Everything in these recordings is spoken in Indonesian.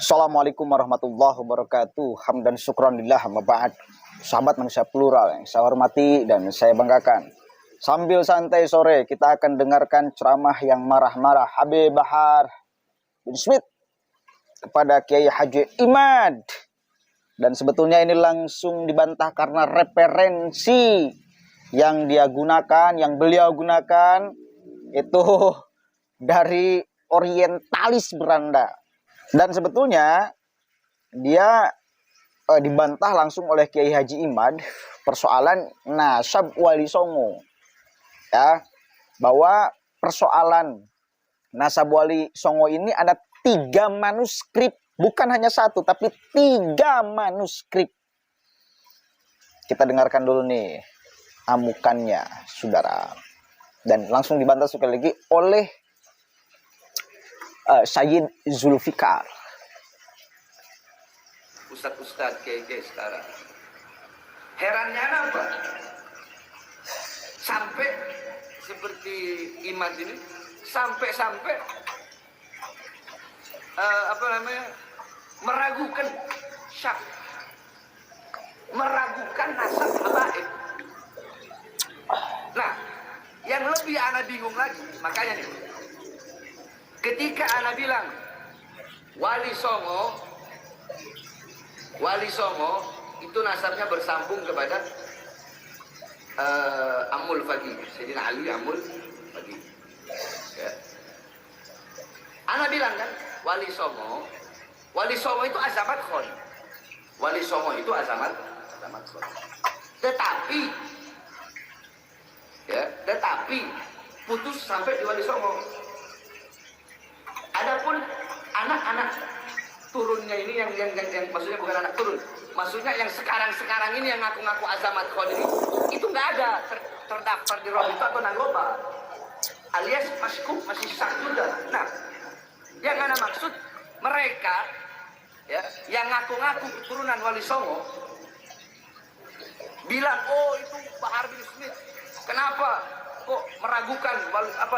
Assalamualaikum warahmatullahi wabarakatuh. Hamdan syukran lillah amma ba'd. Sahabat manusia plural yang saya hormati dan saya banggakan. Sambil santai sore kita akan dengarkan ceramah yang marah-marah Habib Bahar bin Smith kepada Kiai Haji Imad. Dan sebetulnya ini langsung dibantah karena referensi yang dia gunakan, yang beliau gunakan itu dari orientalis beranda. Dan sebetulnya dia dibantah langsung oleh Kiai Haji Imad persoalan nasab Wali Songo, ya, bahwa persoalan nasab Wali Songo ini ada 3 manuskrip, bukan hanya 1 tapi 3 manuskrip. Kita dengarkan dulu nih amukannya, saudara, dan langsung dibantah sekali lagi oleh Sayyid Zulfikar. Ustadz kiai sekarang herannya apa? Sampai seperti Imad ini sampai meragukan syak, meragukan nasab habaib. Nah, yang lebih ana bingung lagi, makanya nih, ketika ana bilang Wali Songo itu nasabnya bersambung kepada Amul Faqih, Sayyidina Ali Amul Faqih. Ya. Ana bilang kan, Wali Songo itu azamat khon. Wali Songo itu azamat khon. Tetapi putus sampai di Wali Songo. Adapun anak-anak turunnya ini yang maksudnya bukan anak turun, maksudnya yang sekarang ini yang ngaku-ngaku azamat khon ini, itu nggak ada terdaftar di Robito atau Nagoba, alias masih sah juga. Nah, yang ana maksud mereka, ya, yang ngaku-ngaku keturunan Wali Songo bilang, oh itu Bahar bin Smith, kenapa kok meragukan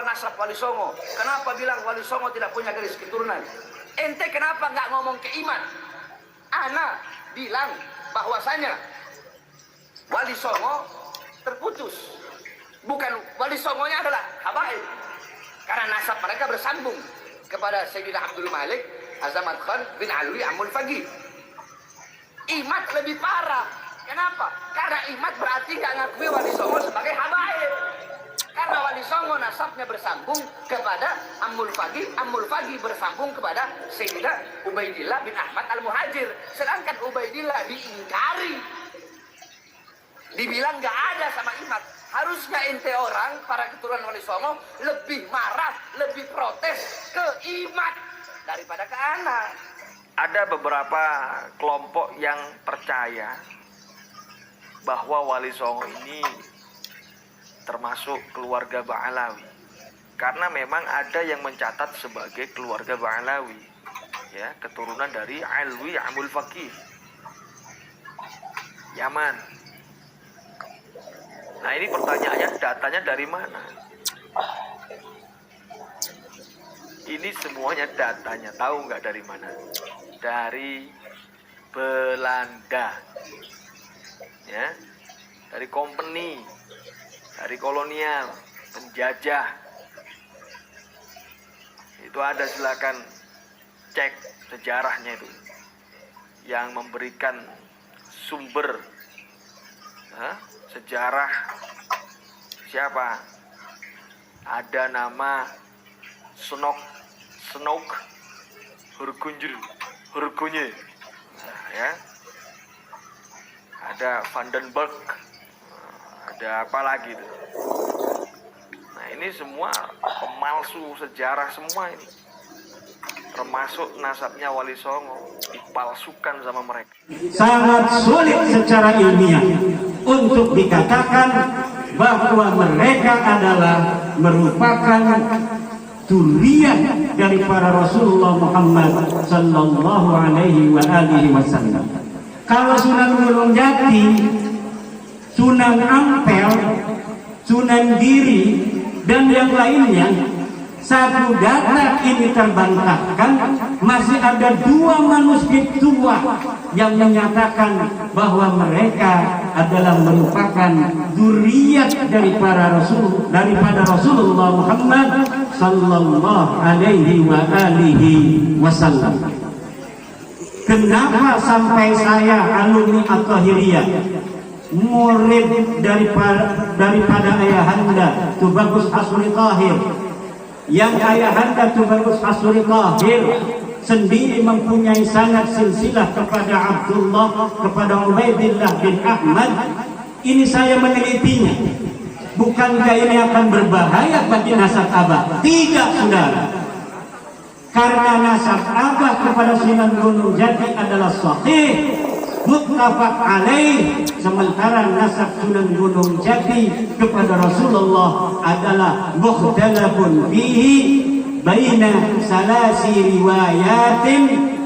nasab Wali Songo? Kenapa bilang Wali Songo tidak punya garis keturunan? Ente kenapa nggak ngomong ke Imad? Ana bilang bahwasanya Wali Songo terputus. Bukan, Wali Songonya adalah habaib. Karena nasab mereka bersambung kepada Sayyidina Abdul Malik Azamat Khan bin Alwi Amul Faqih. Imad lebih parah. Kenapa? Karena Imad berarti nggak ngakui Wali Songo sebagai habaib. Karena Wali Songo nasabnya bersambung kepada Amul Faqih bersambung kepada Sayyidina Ubaidillah bin Ahmad Al-Muhajir. Sedangkan Ubaidillah diingkari, dibilang nggak ada sama Imad. Harusnya ente orang, para keturunan Wali Songo, lebih marah, lebih protes ke Imad daripada ke anak. Ada beberapa kelompok yang percaya bahwa Wali Songo ini termasuk keluarga Ba'alawi, karena memang ada yang mencatat sebagai keluarga Ba'alawi, ya, keturunan dari Alwi Amul Faqih Yaman. Nah, ini pertanyaannya, datanya dari mana? Ini semuanya datanya, tahu nggak dari mana? Dari Belanda, ya, dari company, dari kolonial, penjajah. Itu ada, silakan cek sejarahnya itu, yang memberikan sumber sejarah siapa? Ada nama Snoek Hurgunje, ya. Ada Vandenberg, ada apa lagi itu. Nah, ini semua pemalsu sejarah semua ini, termasuk nasabnya Wali Songo dipalsukan sama mereka. Sangat sulit secara ilmiah untuk dikatakan bahwa mereka adalah merupakan zuriyah dari para Rasulullah Muhammad sallallahu alaihi wasallam. Kalau Sunan Gunung Jati, Sunan Ampel, Sunan Giri, dan yang lainnya Satu data ini terbantahkan, masih ada 2 manuskrip tua yang menyatakan bahwa mereka adalah merupakan dzurriyyat daripada Rasulullah Muhammad sallallahu alaihi wa alihi wasallam. Kenapa sampai saya alumni At-Tahiriyah, murid daripada ayahanda Tubagus Hasuri Tahir, yang ayahanda Tubagus Hasuri Tahir sendiri mempunyai sanad silsilah kepada Abdullah, kepada Ubaidillah bin Ahmad. Ini saya menelitinya. Bukankah ini akan berbahaya bagi nasab abah? Tidak, saudara. Karena nasab abah kepada Sunan Gunung Jati adalah sahih, muttafaq alaih, sementara nasab Sunan Gunung Jati kepada Rasulullah adalah mukhtalafun fihi baina salasi riwayatin,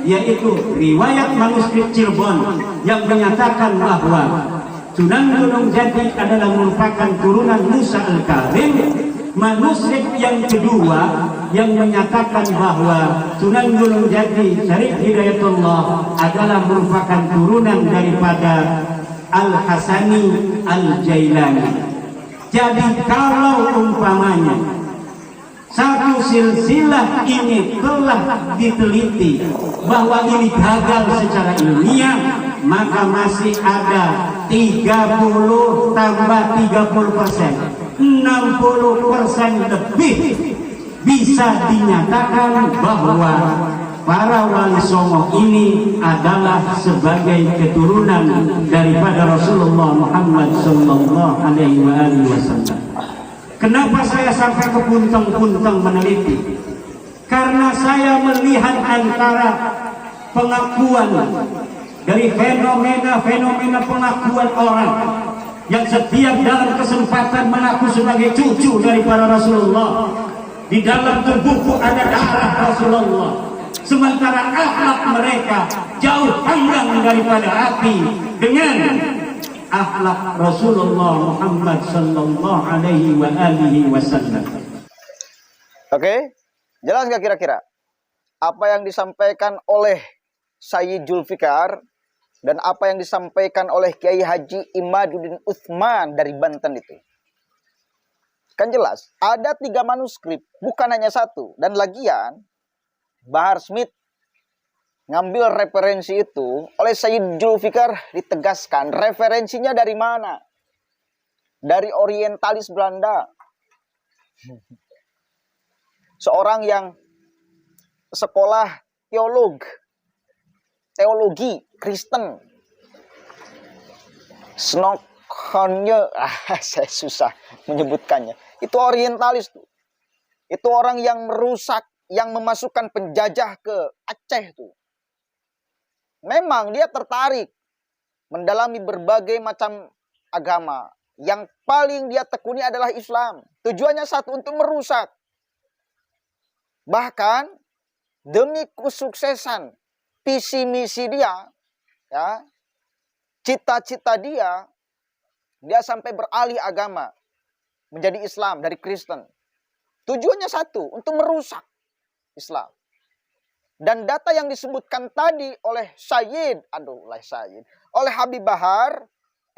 yaitu riwayat manuskrip Cirebon yang menyatakan bahwa Sunan Gunung Jati adalah merupakan turunan Musa Al-Karim. Manuskrip yang kedua yang menyatakan bahwa Sunan Gunung Jati Syarif Hidayatullah adalah merupakan turunan daripada Al-Hasani Al-Jailani. Jadi kalau umpamanya satu silsilah ini telah diteliti bahwa ini gagal secara ilmiah, maka masih ada 30 tambah 30%, 60% lebih bisa dinyatakan bahwa para wali songo ini adalah sebagai keturunan daripada Rasulullah Muhammad sallallahu alaihi wasallam. Kenapa saya sampai ke puntang-puntang meneliti? Karena saya melihat antara pengakuan dari fenomena pengakuan orang yang setiap dalam kesempatan mengaku sebagai cucu daripada Rasulullah. Di dalam tubuhku ada darah Rasulullah, sementara akhlak mereka jauh panggang daripada api dengan akhlak Rasulullah Muhammad sallallahu alaihi wa alihi wasallam. Oke, jelas nggak kira-kira apa yang disampaikan oleh Sayyid Zulfikar dan apa yang disampaikan oleh Kiai Haji Imaduddin Utsman dari Banten itu? Kan jelas, ada 3 manuskrip, bukan hanya 1. Dan lagian, Bahar Smith ngambil referensi itu, oleh Sayyid Zulfikar ditegaskan, referensinya dari mana? Dari orientalis Belanda. Seorang yang sekolah teologi Kristen. Snokkonje, saya susah menyebutkannya. Itu orientalis tuh. Itu orang yang merusak, yang memasukkan penjajah ke Aceh tuh. Memang dia tertarik mendalami berbagai macam agama. Yang paling dia tekuni adalah Islam. Tujuannya satu, untuk merusak. Bahkan demi kesuksesan visi misi dia, ya, cita-cita dia sampai beralih agama menjadi Islam dari Kristen. Tujuannya satu, untuk merusak Islam. Dan data yang disebutkan tadi oleh oleh Habib Bahar,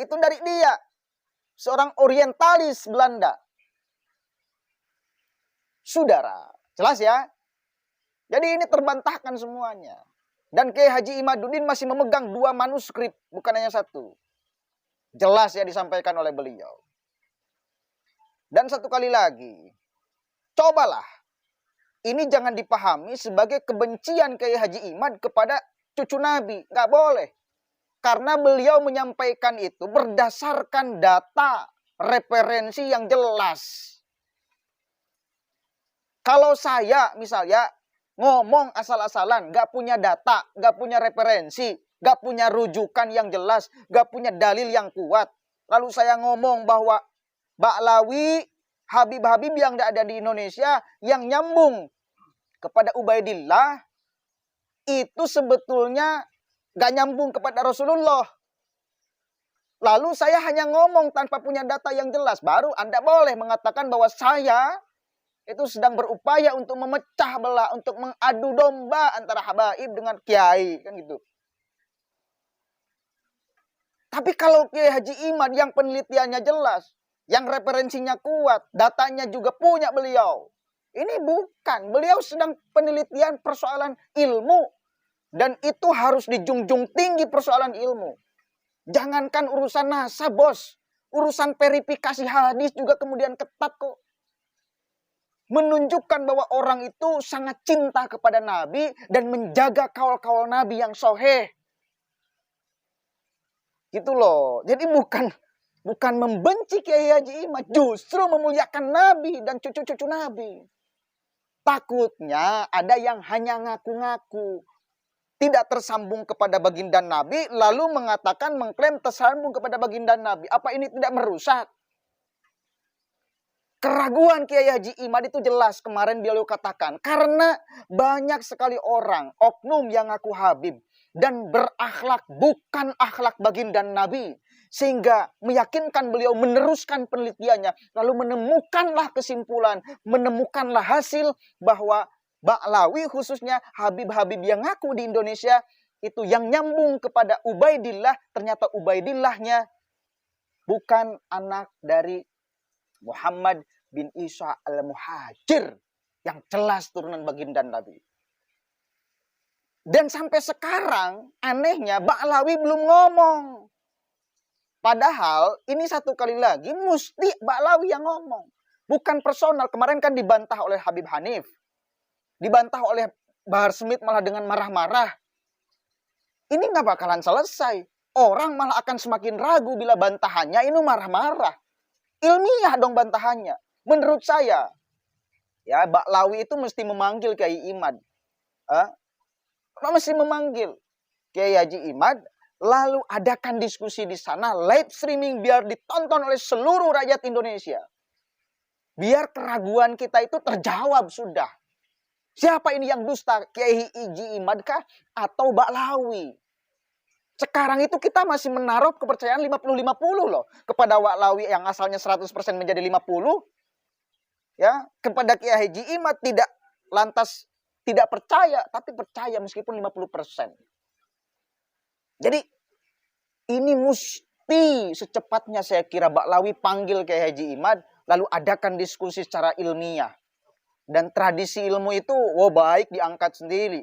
itu dari dia, seorang orientalis Belanda. Saudara, jelas ya? Jadi ini terbantahkan semuanya. Dan Kiai Haji Imaduddin masih memegang 2 manuskrip, bukan hanya 1. Jelas ya disampaikan oleh beliau. Dan satu kali lagi, cobalah, ini jangan dipahami sebagai kebencian Kiai Haji Imad kepada cucu Nabi. Nggak boleh. Karena beliau menyampaikan itu berdasarkan data, referensi yang jelas. Kalau saya misalnya ngomong asal-asalan, nggak punya data, nggak punya referensi, nggak punya rujukan yang jelas, nggak punya dalil yang kuat, lalu saya ngomong bahwa Ba'lawi, Habib-Habib yang ada di Indonesia yang nyambung kepada Ubaidillah, itu sebetulnya nggak nyambung kepada Rasulullah. Lalu saya hanya ngomong tanpa punya data yang jelas, baru Anda boleh mengatakan bahwa saya itu sedang berupaya untuk memecah belah, untuk mengadu domba antara habaib dengan kiai, kan gitu. Tapi kalau Kiai Haji Imad yang penelitiannya jelas, yang referensinya kuat, datanya juga punya beliau. Ini bukan, beliau sedang penelitian persoalan ilmu. Dan itu harus dijunjung tinggi persoalan ilmu. Jangankan urusan nasab, bos. Urusan verifikasi hadis juga kemudian ketat kok. Menunjukkan bahwa orang itu sangat cinta kepada Nabi dan menjaga kaul-kaul Nabi yang sahih. Gitu loh. Jadi bukan membenci Kiai Haji Imad, justru memuliakan Nabi dan cucu-cucu Nabi. Takutnya ada yang hanya ngaku-ngaku, tidak tersambung kepada baginda Nabi, lalu mengatakan, mengklaim tersambung kepada baginda Nabi. Apa ini tidak merusak? Keraguan Kiai Haji Imad itu jelas kemarin beliau katakan. Karena banyak sekali orang, oknum yang ngaku Habib. Dan berakhlak bukan akhlak baginda Nabi. Sehingga meyakinkan beliau meneruskan penelitiannya. Lalu menemukanlah kesimpulan, menemukanlah hasil bahwa Ba'lawi khususnya Habib-Habib yang ngaku di Indonesia. Itu yang nyambung kepada Ubaidillah. Ternyata Ubaidillahnya bukan anak dari Muhammad bin Isa al-Muhajir yang jelas turunan baginda Nabi. Dan sampai sekarang anehnya Ba'lawi belum ngomong. Padahal ini satu kali lagi mesti Ba'lawi yang ngomong. Bukan personal. Kemarin kan dibantah oleh Habib Hanif. Dibantah oleh Bahar Smith malah dengan marah-marah. Ini nggak bakalan selesai. Orang malah akan semakin ragu bila bantahannya ini marah-marah. Ilmiah dong bantahannya. Menurut saya, ya Ba'lawi itu mesti memanggil Kiai Imad. Mesti memanggil Kiai Haji Imad, lalu adakan diskusi di sana, live streaming biar ditonton oleh seluruh rakyat Indonesia. Biar keraguan kita itu terjawab sudah. Siapa ini yang dusta? Kiai Haji Imad kah atau Ba'lawi? Sekarang itu kita masih menaruh kepercayaan 50-50 loh. Kepada Ba'lawi yang asalnya 100% menjadi 50. Ya, kepada Kiai Haji Imad tidak lantas tidak percaya, tapi percaya meskipun 50%. Jadi, ini mesti secepatnya saya kira Ba'lawi panggil Kiai Haji Imad, lalu adakan diskusi secara ilmiah. Dan tradisi ilmu itu, baik diangkat sendiri.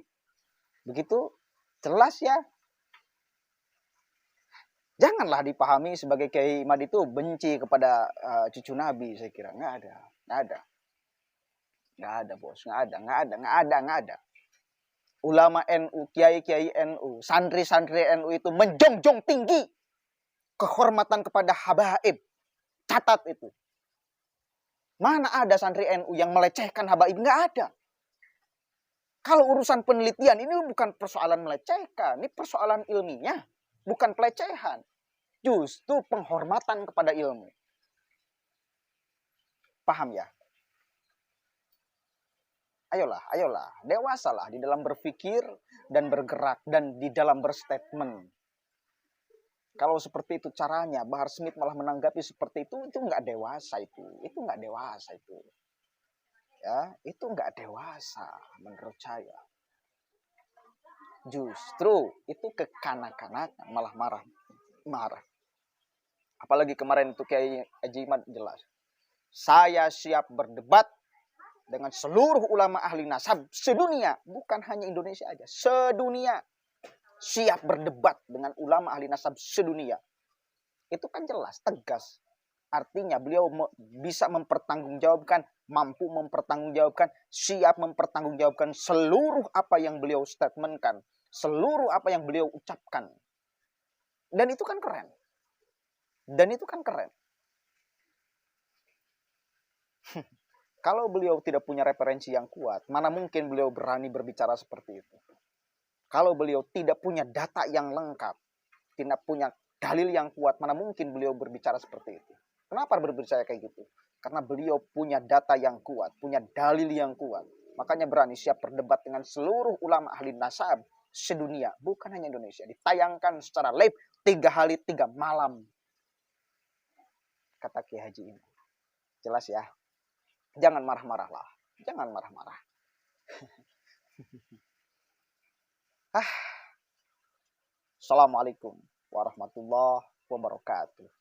Begitu, jelas ya. Janganlah dipahami sebagai Kiai Imad itu benci kepada cucu Nabi, saya kira. Nggak ada. Nggak ada, bos. Nggak ada. Ulama NU, kiai-kiai NU, santri-santri NU itu menjunjung tinggi kehormatan kepada habaib. Catat itu. Mana ada santri NU yang melecehkan habaib? Nggak ada. Kalau urusan penelitian, ini bukan persoalan melecehkan. Ini persoalan ilmiah. Bukan pelecehan. Justru penghormatan kepada ilmu. Paham ya? Ayolah. Dewasalah di dalam berpikir dan bergerak dan di dalam berstatement. Kalau seperti itu caranya, Bahar Smith malah menanggapi seperti itu nggak dewasa itu. Itu nggak dewasa itu. Ya, itu nggak dewasa menurut saya. Justru itu kekanak-kanakan, malah marah. Apalagi kemarin itu Kiai Haji Imad jelas. Saya siap berdebat dengan seluruh ulama ahli nasab sedunia. Bukan hanya Indonesia aja, sedunia. Siap berdebat dengan ulama ahli nasab sedunia. Itu kan jelas, tegas. Artinya beliau bisa mempertanggungjawabkan, mampu mempertanggungjawabkan, siap mempertanggungjawabkan seluruh apa yang beliau statementkan. Seluruh apa yang beliau ucapkan. Dan itu kan keren. Kalau beliau tidak punya referensi yang kuat, mana mungkin beliau berani berbicara seperti itu. Kalau beliau tidak punya data yang lengkap, tidak punya dalil yang kuat, mana mungkin beliau berbicara seperti itu. Kenapa berbicara kayak gitu? Karena beliau punya data yang kuat, punya dalil yang kuat. Makanya berani siap berdebat dengan seluruh ulama ahli nasab sedunia. Bukan hanya Indonesia. Ditayangkan secara live 3 hari 3 malam. Kata Kiai Haji ini. Jelas ya. Jangan marah-marah lah. Jangan marah-marah. Assalamualaikum warahmatullahi wabarakatuh.